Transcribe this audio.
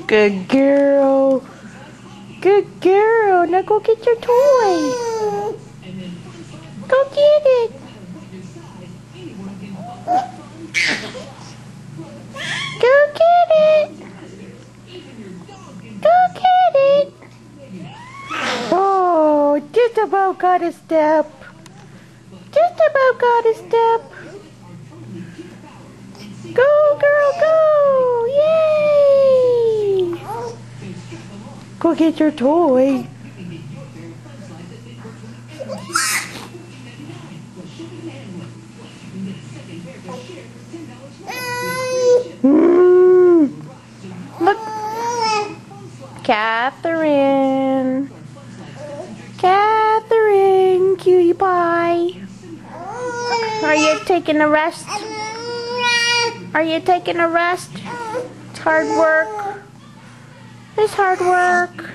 Good girl. Good girl. Now go get your toy. Go get it. Go get it. Go get it. Oh, just about got a step. Just about got a step. Go, girl, go. Yay. Go get your toy. Look. Catherine. Catherine, cutie pie. Are you taking a rest? Are you taking a rest? It's hard work. It's hard work.